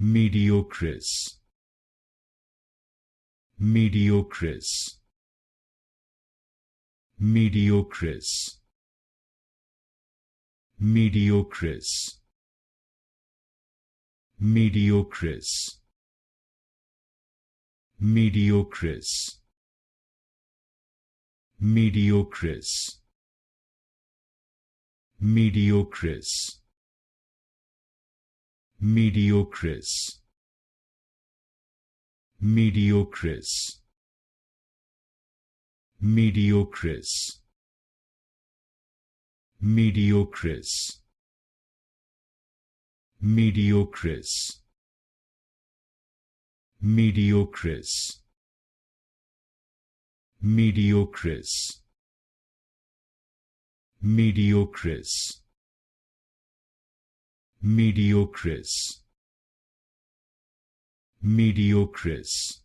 Mediocris, Mediocris, Mediocris, Mediocris, Mediocris, Mediocris, Mediocris, Mediocris, Mediocris, Mediocris, Mediocris, Mediocris, Mediocris, Mediocris, Mediocris, Mediocris, Mediocris, Mediocris,